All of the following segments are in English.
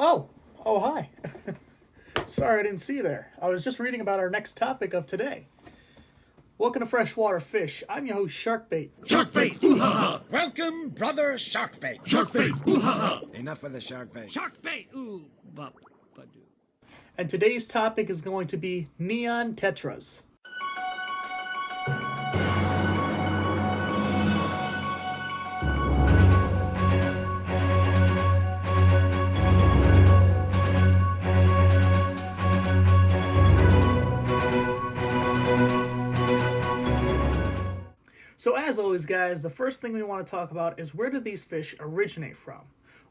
Oh, hi. Sorry I didn't see you there. I was just reading about our next topic of today. Welcome to Freshwater Fish. I'm your host, Sharkbait. Sharkbait! Ooh ha ha! Welcome, brother Sharkbait. Sharkbait! Ooh ha ha! Enough with the Sharkbait. Sharkbait! Ooh, badu. And today's topic is going to be Neon Tetras. So as always, guys, the first thing we want to talk about is where do these fish originate from?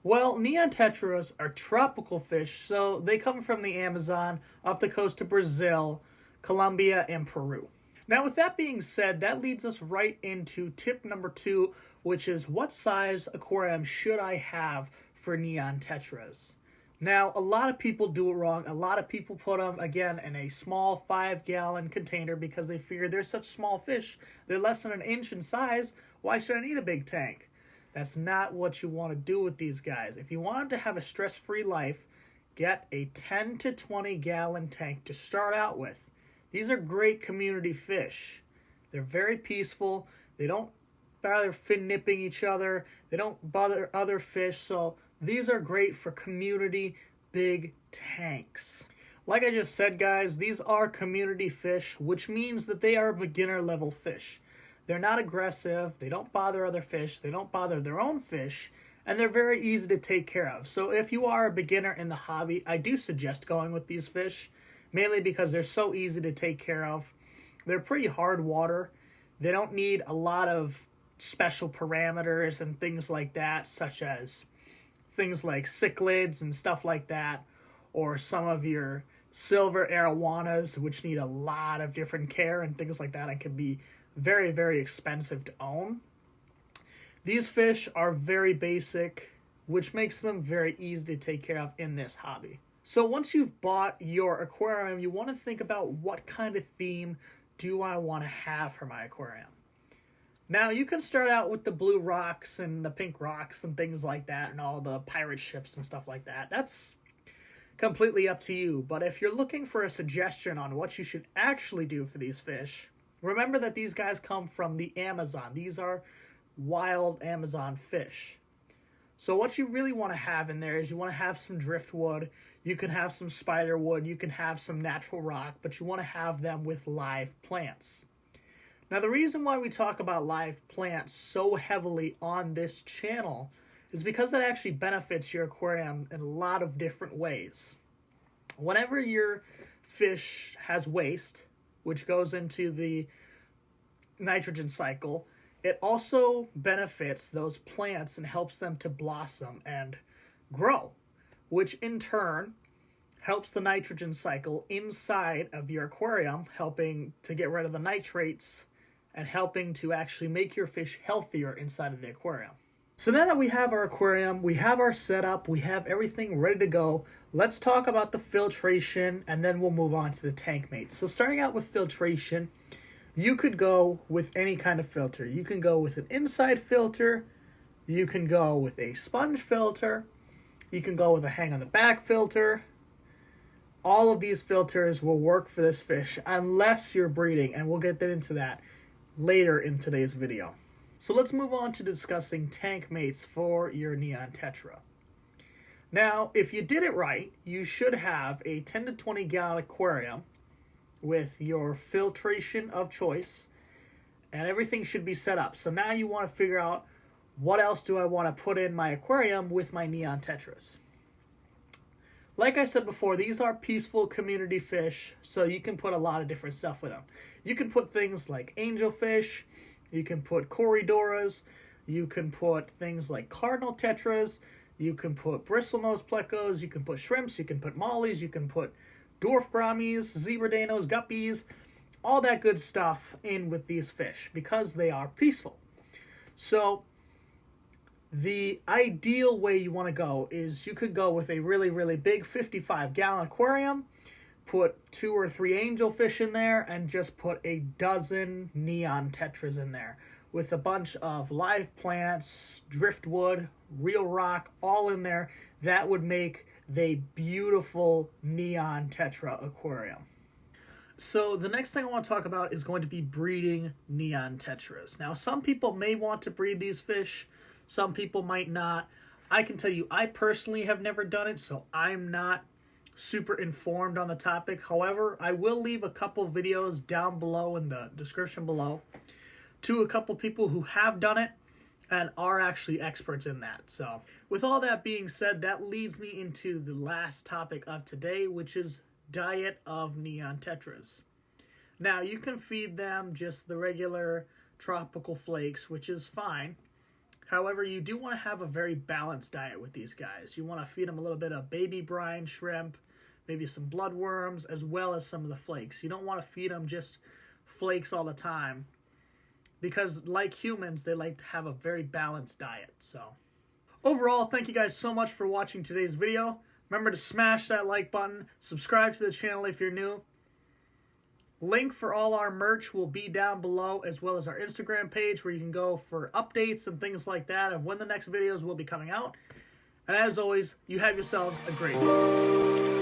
Well, Neon Tetras are tropical fish, so they come from the Amazon, off the coast of Brazil, Colombia, and Peru. Now, with that being said, that leads us right into tip number 2, which is what size aquarium should I have for Neon Tetras? Now, a lot of people do it wrong. A lot of people put them, again, in a small 5-gallon container because they figure they're such small fish. They're less than an inch in size. Why should I need a big tank? That's not what you want to do with these guys. If you want them to have a stress-free life, get a 10 to 20-gallon tank to start out with. These are great community fish. They're very peaceful. They don't bother fin nipping each other. They don't bother other fish, so these are great for community big tanks. Like I just said, guys, these are community fish, which means that they are beginner level fish. They're not aggressive, they don't bother other fish, they don't bother their own fish, and they're very easy to take care of. So if you are a beginner in the hobby, I do suggest going with these fish, mainly because they're so easy to take care of. They're pretty hard water. They don't need a lot of special parameters and things like that, such as things like cichlids and stuff like that, or some of your silver arowanas, which need a lot of different care and things like that and can be very, very expensive to own. These fish are very basic, which makes them very easy to take care of in this hobby. So once you've bought your aquarium, you want to think about what kind of theme do I want to have for my aquarium. Now, you can start out with the blue rocks and the pink rocks and things like that and all the pirate ships and stuff like that. That's completely up to you. But if you're looking for a suggestion on what you should actually do for these fish, remember that these guys come from the Amazon. These are wild Amazon fish. So what you really want to have in there is you want to have some driftwood. You can have some spider wood. You can have some natural rock. But you want to have them with live plants. Now, the reason why we talk about live plants so heavily on this channel is because it actually benefits your aquarium in a lot of different ways. Whenever your fish has waste, which goes into the nitrogen cycle, it also benefits those plants and helps them to blossom and grow, which in turn helps the nitrogen cycle inside of your aquarium, helping to get rid of the nitrates and helping to actually make your fish healthier inside of the aquarium. So now that we have our aquarium, we have our setup, we have everything ready to go, let's talk about the filtration and then we'll move on to the tank mates. So starting out with filtration, you could go with any kind of filter. You can go with an inside filter, you can go with a sponge filter, you can go with a hang on the back filter. All of these filters will work for this fish unless you're breeding, and we'll get into that later in today's video. So let's move on to discussing tank mates for your Neon Tetra. Now, if you did it right, you should have a 10 to 20 gallon aquarium with your filtration of choice, and everything should be set up. So now you want to figure out, what else do I want to put in my aquarium with my Neon Tetras? Like I said before, these are peaceful community fish, so you can put a lot of different stuff with them. You can put things like angelfish, you can put corydoras, you can put things like cardinal tetras, you can put bristlenose plecos, you can put shrimps, you can put mollies, you can put dwarf brahmies, zebra danos, guppies, all that good stuff in with these fish because they are peaceful. So the ideal way you want to go is you could go with a really, really big 55-gallon aquarium, put 2 or 3 angelfish in there, and just put a dozen Neon Tetras in there with a bunch of live plants, driftwood, real rock, all in there. That would make the beautiful Neon Tetra aquarium. So the next thing I want to talk about is going to be breeding Neon Tetras. Now, some people may want to breed these fish, some people might not. I can tell you, I personally have never done it, so I'm not super informed on the topic. However, I will leave a couple videos down below in the description below to a couple people who have done it and are actually experts in that. So with all that being said, that leads me into the last topic of today, which is diet of Neon Tetras. Now, you can feed them just the regular tropical flakes, which is fine. However, you do want to have a very balanced diet with these guys. You want to feed them a little bit of baby brine shrimp, maybe some bloodworms, as well as some of the flakes. You don't want to feed them just flakes all the time, because like humans, they like to have a very balanced diet. So overall, thank you guys so much for watching today's video. Remember to smash that like button, subscribe to the channel if you're new. Link for all our merch will be down below, as well as our Instagram page where you can go for updates and things like that of when the next videos will be coming out. And as always, you have yourselves a great day.